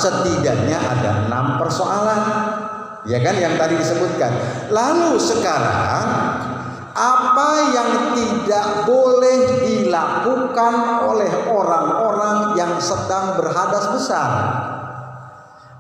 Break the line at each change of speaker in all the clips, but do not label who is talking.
setidaknya ada 6 persoalan. Ya kan yang tadi disebutkan. Lalu sekarang apa yang tidak boleh dilakukan oleh orang-orang yang sedang berhadas besar?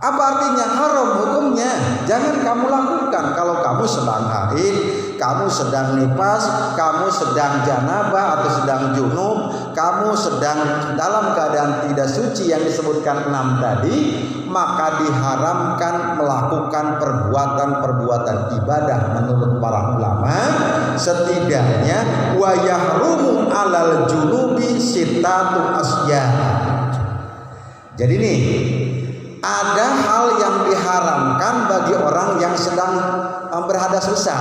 Apa artinya? Haram hukumnya. Jangan kamu lakukan. Kalau kamu sedang haid, kamu sedang nifas, kamu sedang janabah atau sedang junub, kamu sedang dalam keadaan tidak suci yang disebutkan 6 tadi, maka diharamkan melakukan perbuatan-perbuatan ibadah menurut para ulama. Setidaknya wa yahrumu alal junubi sittatu asya. Jadi nih, ada hal yang diharamkan bagi orang yang sedang berhadas besar.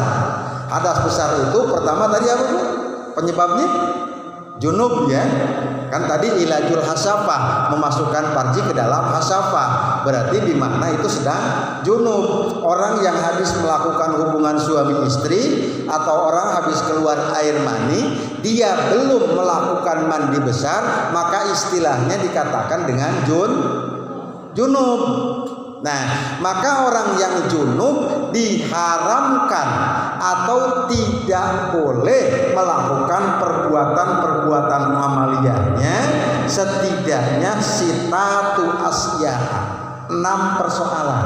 Hadas besar itu pertama tadi apa Bu? Penyebabnya junub ya. Kan tadi ilajul hasafah, memasukkan parji ke dalam hasafah. Berarti di makna itu sedang junub. Orang yang habis melakukan hubungan suami istri atau orang habis keluar air mani, dia belum melakukan mandi besar, maka istilahnya dikatakan dengan junub. Nah, maka orang yang junub diharamkan atau tidak boleh melakukan perbuatan-perbuatan amaliyahnya setidaknya sittatu asya, 6 persoalan.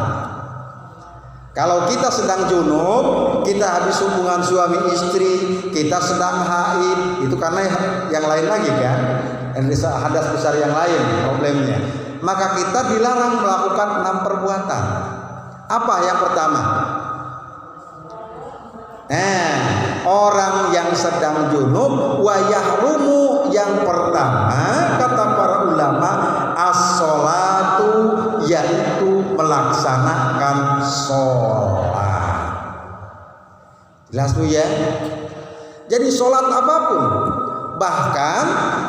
Kalau kita sedang junub, kita habis hubungan suami istri, kita sedang haid, itu karena yang lain lagi kan, hadas besar yang lain problemnya. Maka kita dilarang melakukan 6 perbuatan. Apa yang pertama? Orang yang sedang junub wa yahrumu, yang pertama kata para ulama as-sholatu, yaitu melaksanakan sholat. Jelas tuh ya. Jadi sholat apapun, bahkan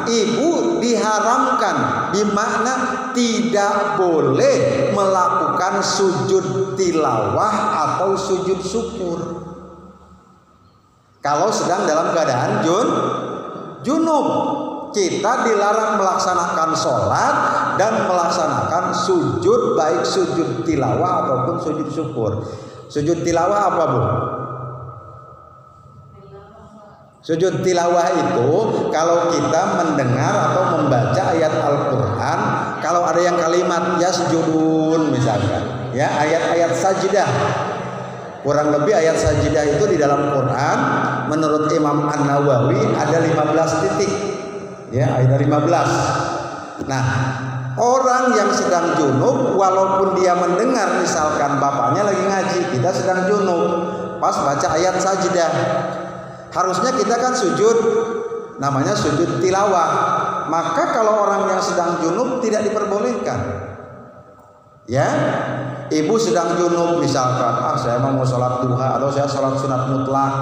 ibu diharamkan, bermakna tidak boleh melakukan sujud tilawah atau sujud syukur kalau sedang dalam keadaan junub. Kita dilarang melaksanakan sholat dan melaksanakan sujud, baik sujud tilawah ataupun sujud syukur. Sujud tilawah apa Bu? Sujud tilawah itu kalau kita mendengar atau membaca ayat Al-Quran, kalau ada yang kalimat yasjudun misalkan, ya ayat-ayat sajidah, kurang lebih ayat sajidah itu di dalam Quran menurut Imam An-Nawawi ada 15 titik, ya ada 15. Nah, orang yang sedang junub walaupun dia mendengar, misalkan bapaknya lagi ngaji, kita sedang junub, pas baca ayat sajidah, harusnya kita kan sujud, namanya sujud tilawah. Maka kalau orang yang sedang junub tidak diperbolehkan. Ya, ibu sedang junub misalkan, saya mau sholat duha atau saya sholat sunat mutlak,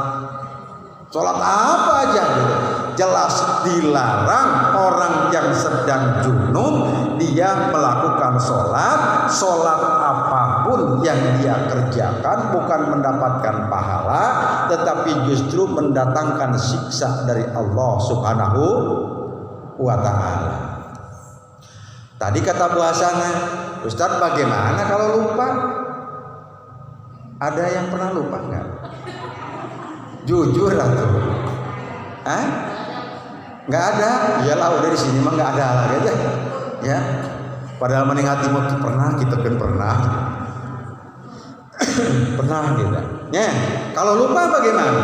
sholat apa aja gitu. Jelas dilarang orang yang sedang junub dia melakukan sholat apapun yang dia kerjakan bukan mendapatkan pahala, tetapi justru mendatangkan siksa dari Allah Subhanahu wa ta'ala. Tadi kata Bu Hasanah, Ustadz bagaimana kalau lupa? Ada yang pernah lupa nggak? Jujur lah tuh. Nggak ada? Iyalah udah di sini mah nggak ada lah gitu. Ya. Padahal meningati waktu pernah, kita kan pernah. Pernah gitu. Ya. Kalau lupa bagaimana?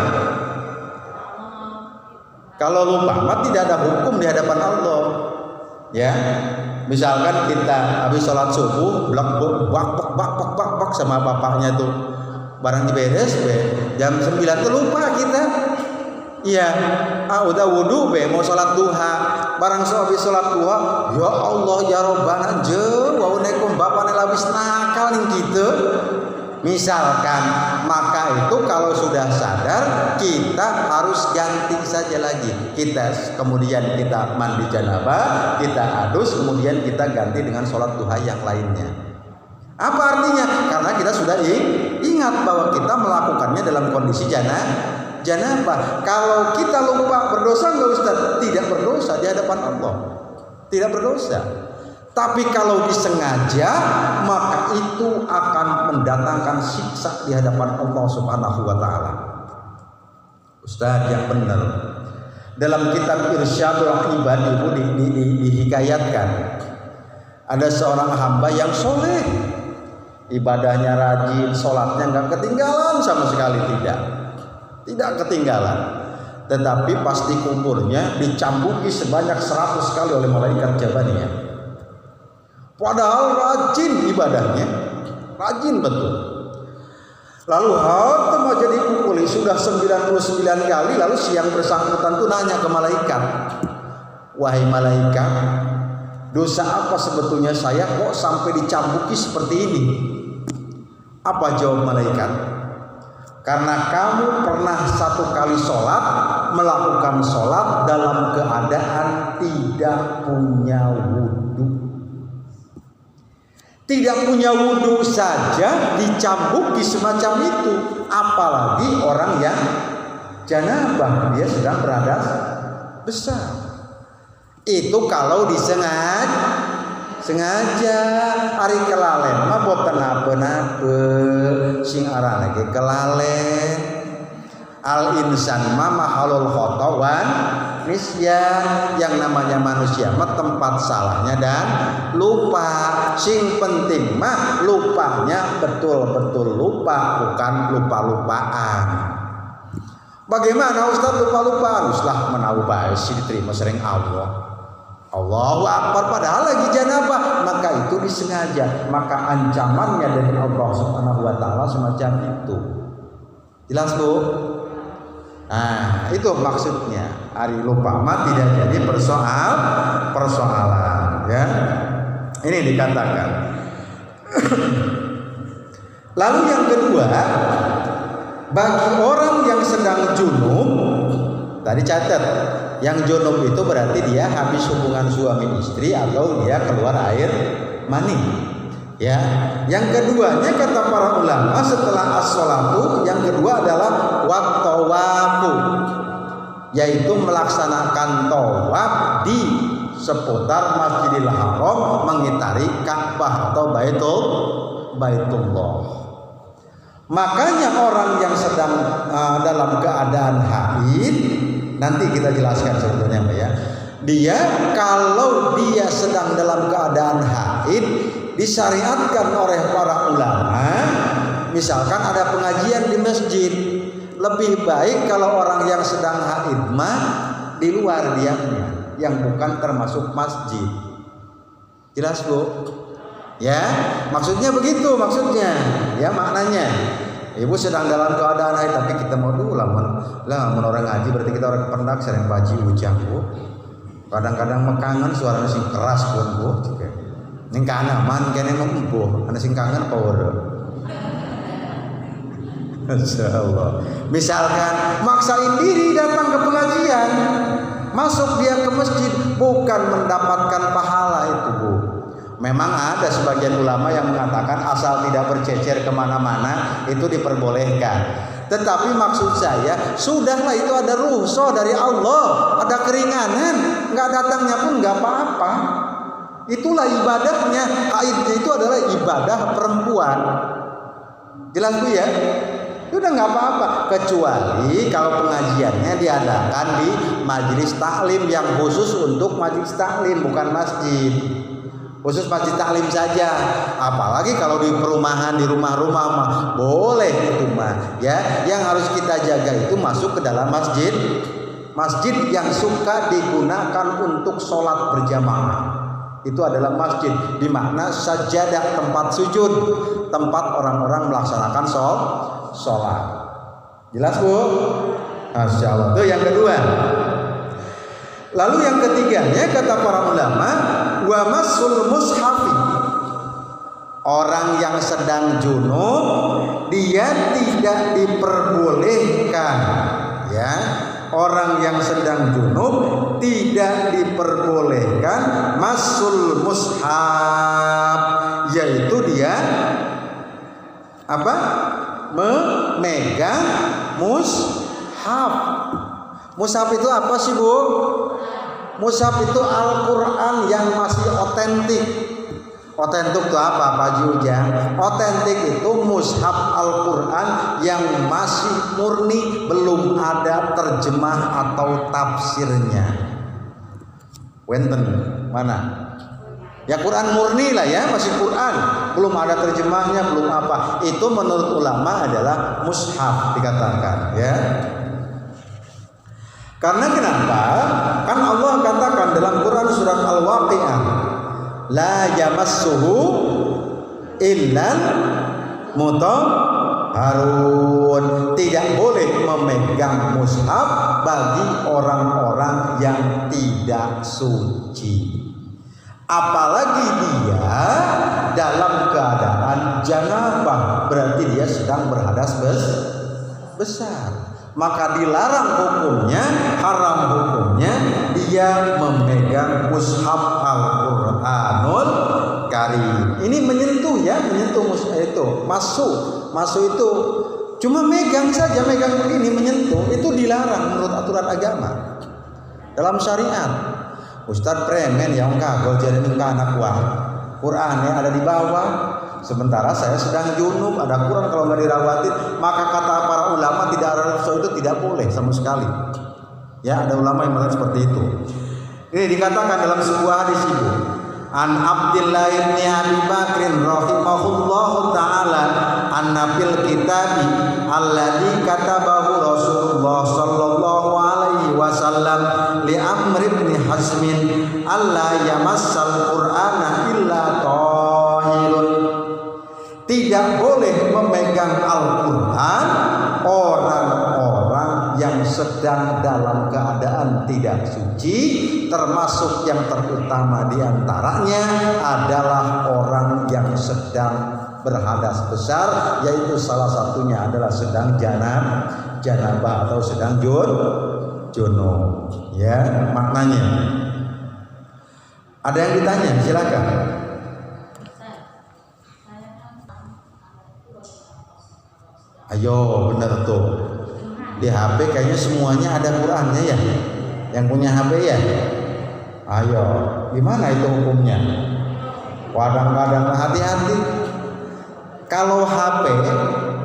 Kalau lupa mah tidak ada hukum di hadapan Allah. Ya. Misalkan kita habis sholat subuh, bak sama bapaknya tuh, barang diberes, jam 9 tuh lupa kita. Iya, udah wudu mau sholat duha, barang habis sholat duha, ya Allah ya Rabbana waunekum bapaknya labis nakal nih gitu. Misalkan, maka itu kalau sudah sadar kita harus ganti saja lagi. Kemudian kita mandi janabah, kita adus, kemudian kita ganti dengan sholat duha yang lainnya. Apa artinya? Karena kita sudah ingat bahwa kita melakukannya dalam kondisi janabah. Kalau kita lupa, berdosa nggak Ustaz? Tidak berdosa di hadapan Allah. Tidak berdosa. Tapi kalau disengaja, maka itu akan mendatangkan siksa di hadapan Allah Subhanahu wa taala. Ustaz yang benar. Dalam kitab Irsyadul Ibad itu dihikayatkan ada seorang hamba yang soleh, ibadahnya rajin, sholatnya nggak ketinggalan sama sekali, tidak ketinggalan. Tetapi pas dikuburnya dicambuki sebanyak 100 kali oleh malaikat Jabaniyah. Padahal rajin ibadahnya, rajin betul. Lalu hatam aja dipukuli sudah 99 kali. Lalu siang bersangkutan tuh nanya ke malaikat, wahai malaikat, dosa apa sebetulnya saya kok sampai dicambuki seperti ini? Apa jawab malaikat? Karena kamu pernah 1 kali sholat, melakukan sholat dalam keadaan tidak punya wudhu. Tidak punya wudhu saja dicambuki semacam itu, apalagi orang yang janabah, dia sedang berhadas besar. Itu kalau sengaja hari kelalen mah boten apa-apa sing arane ge kelalen. Al insan mah mahalul khotawan nisyan, yang namanya manusia mah tempat salahnya dan lupa. Sing penting mah lupanya betul-betul lupa, bukan lupa-lupaan. Bagaimana Ustaz lupa-lupaan? Uslah menahu bae sih diterima sering Allah. Allahu Akbar padahal lagi janabah, maka itu disengaja, maka ancamannya dari Allah Subhanahu wa taala semacam itu. Jelas Bu? Nah, itu maksudnya. Hari lupa mah tidak jadi persoalan, ya. Ini dikatakan. Lalu yang kedua, bagi orang yang sedang junub, tadi catat, yang junub itu berarti dia habis hubungan suami istri atau dia keluar air mani. Ya, yang keduanya kata para ulama setelah as-sholatu, yang kedua adalah wat-tawafu, yaitu melaksanakan tawaf di seputar Masjidil Haram, mengitari Ka'bah atau Baitullah. Makanya orang yang sedang dalam keadaan haid, nanti kita jelaskan sebetulnya Mbak ya. Dia kalau dia sedang dalam keadaan haid, disyariatkan oleh para ulama, misalkan ada pengajian di masjid, lebih baik kalau orang yang sedang haid mah di luar diamnya, yang bukan termasuk masjid. Jelas Bu? Ya, maksudnya begitu maksudnya. Ya maknanya. Ibu sedang dalam keadaan haid tapi kita mau dulu lah orang ngaji berarti kita orang pendak sering baji ujang Bu. Kadang-kadang mekangen suaranya sing keras pun Bu. Ning kana man kene empuh, ana sing kangen apa ora? Masyaallah. Misalkan maksain diri datang ke pengajian, masuk dia ke masjid bukan mendapatkan pahala itu Bu. Memang ada sebagian ulama yang mengatakan asal tidak bercecer kemana-mana itu diperbolehkan. Tetapi maksud saya, sudahlah itu ada rukhsah dari Allah, ada keringanan, nggak datangnya pun nggak apa-apa. Itulah ibadahnya. Haidnya itu adalah ibadah perempuan. Jelas Bu ya? Itu udah nggak apa-apa, kecuali kalau pengajiannya diadakan di majelis taklim yang khusus untuk majelis taklim, bukan masjid. Khusus masjid taklim saja. Apalagi kalau di perumahan, di rumah-rumah mah boleh itu mah. Ya, yang harus kita jaga itu masuk ke dalam masjid. Masjid yang suka digunakan untuk sholat berjamaah. Itu adalah masjid, di mana sajadah tempat sujud, tempat orang-orang melaksanakan sholat. Jelas Bu? Masya Allah. Itu yang kedua. Lalu yang ketiganya kata para ulama, wa masul mushafi. Orang yang sedang junub dia tidak diperbolehkan, ya. Orang yang sedang junub tidak diperbolehkan masul mushaf, yaitu dia apa? Memegang mushaf. Mushaf itu apa sih Bu? Mushaf itu Al-Quran yang masih otentik. Otentik itu apa Pak Jujang? Otentik itu mushaf Al-Quran yang masih murni, belum ada terjemah atau tafsirnya. Wenten mana? Ya Quran murni lah ya, masih Quran, belum ada terjemahnya, belum apa. Itu menurut ulama adalah mushaf dikatakan ya. Karena kenapa? Kan Allah katakan dalam Quran surat Al-Waqi'ah, la yamassuhu illal mutahharun. Tidak boleh memegang mushaf bagi orang-orang yang tidak suci. Apalagi dia dalam keadaan janabah, berarti dia sedang berhadas besar. Maka dilarang hukumnya, haram hukumnya dia memegang mushaf Al-Quranul Karim. Ini menyentuh ya, menyentuh mushaf itu, masuk itu cuma megang saja, megang begini menyentuh, itu dilarang menurut aturan agama dalam syariat. Ustadz premen yang kagol jadi nikah anak wah, Qurannya ada di bawah, sementara saya sedang junub, ada Quran kalau nggak dirawatin, maka kata para ulama tidak ada itu tidak boleh sama sekali. Ya, ada ulama yang mengatakan seperti itu. Ini dikatakan dalam sebuah hadis itu. An Abdillah bin Abi Bakrin rahimahullahu taala anna fil kitabi alladzi katabahu Rasulullah sallallahu alaihi wasallam li Amr bin Hazmin alla yamassal Qur'ana illa tahirun. Tidak boleh memegang Al-Quran orang-orang yang sedang dalam keadaan tidak suci, termasuk yang terutama diantaranya adalah orang yang sedang berhadas besar, yaitu salah satunya adalah sedang janabah atau sedang junub. Ya, maknanya. Ada yang ditanya, silakan. Ayo, benar tuh. Di HP kayaknya semuanya ada Qurannya ya. Yang punya HP ya. Ayo, gimana itu hukumnya? Kadang-kadang hati-hati. Kalau HP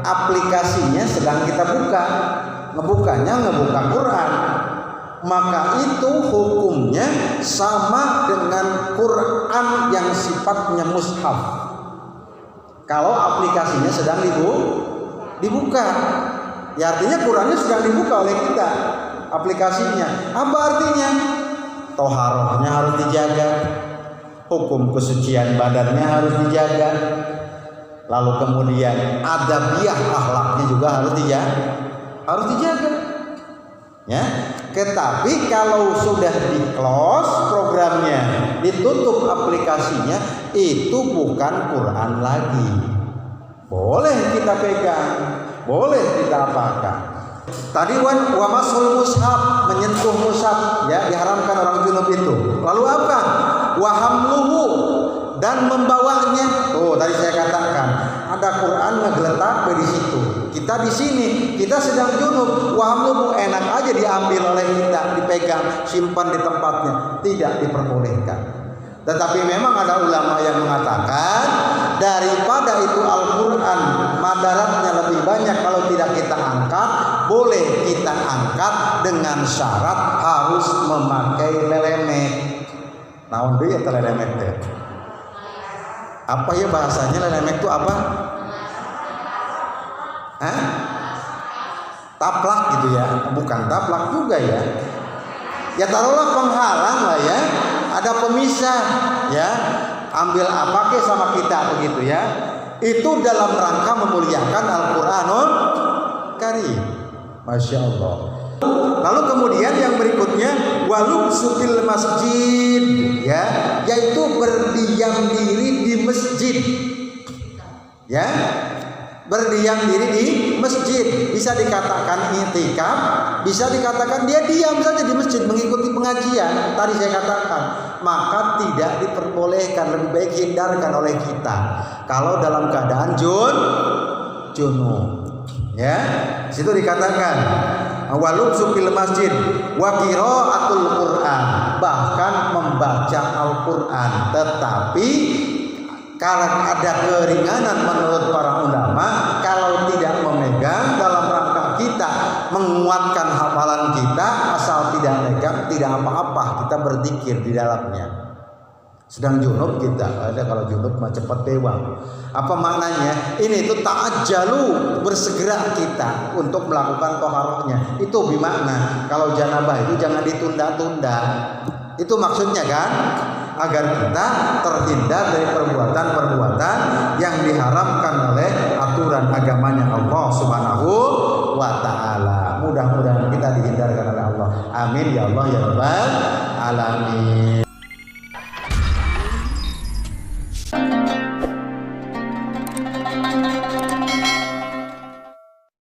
aplikasinya sedang kita buka, ngebuka Quran, maka itu hukumnya sama dengan Quran yang sifatnya mushaf. Kalau aplikasinya sedang dibuka, ya artinya Qurannya sedang dibuka oleh kita, aplikasinya. Apa artinya? Toharohnya harus dijaga, hukum kesucian badannya harus dijaga, lalu kemudian adabiah akhlaknya juga harus dijaga. Ya, tetapi kalau sudah di-close programnya, ditutup aplikasinya, itu bukan Quran lagi. Boleh kita pegang, boleh kita apakan. Tadi wa masul mushaf, menyentuh mushaf, ya diharamkan orang junub itu. Lalu apa? Wa hamluhu, dan membawanya. Oh, tadi saya katakan ada Quran ngegeletak di situ. Kita di sini, kita sedang junub. Wa hamluhu, enak aja diambil oleh kita, dipegang, simpan di tempatnya. Tidak diperbolehkan. Tetapi memang ada ulama yang mengatakan daripada itu Al-Quran madaratnya lebih banyak kalau tidak kita angkat, boleh kita angkat dengan syarat harus memakai lelemek. Naon deui eta lelemek teh? Apa ya bahasanya lelemek itu apa? Hah? Taplak gitu ya? Bukan taplak juga ya. Ya taruhlah penghalang lah ya. Ada pemisah ya, ambil apa ke sama kita begitu ya. Itu dalam rangka memuliakan Al-Quranul Karim. Masya Allah. Lalu kemudian yang berikutnya walub supil masjid, ya, yaitu berdiam diri di masjid. Ya, berdiam diri di masjid, bisa dikatakan i'tikaf, bisa dikatakan dia diam saja di masjid mengikuti pengajian. Tadi saya katakan, maka tidak diperbolehkan, lebih baik hindarkan oleh kita kalau dalam keadaan junub. Ya, situ dikatakan walubsu fil masjid wa qiraatul Qur'an, bahkan membaca Al-Qur'an. Tetapi karena ada keringanan menurut para ulama, kalau tidak memegang dalam rangka kita menguatkan hafalan kita, asal tidak megang tidak apa-apa, kita berzikir di dalamnya. Sedang junub kita, ada kalau junub mah cepat bewang. Apa maknanya? Ini itu ta'ajjalu, bersegera kita untuk melakukan toharohnya. Itu bermakna kalau janabah itu jangan ditunda-tunda. Itu maksudnya kan, agar kita terhindar dari perbuatan-perbuatan yang diharamkan oleh aturan agamanya Allah Subhanahu wa ta'ala. Mudah-mudahan kita dihindarkan oleh Allah. Amin ya Allah ya Rabbal alamin.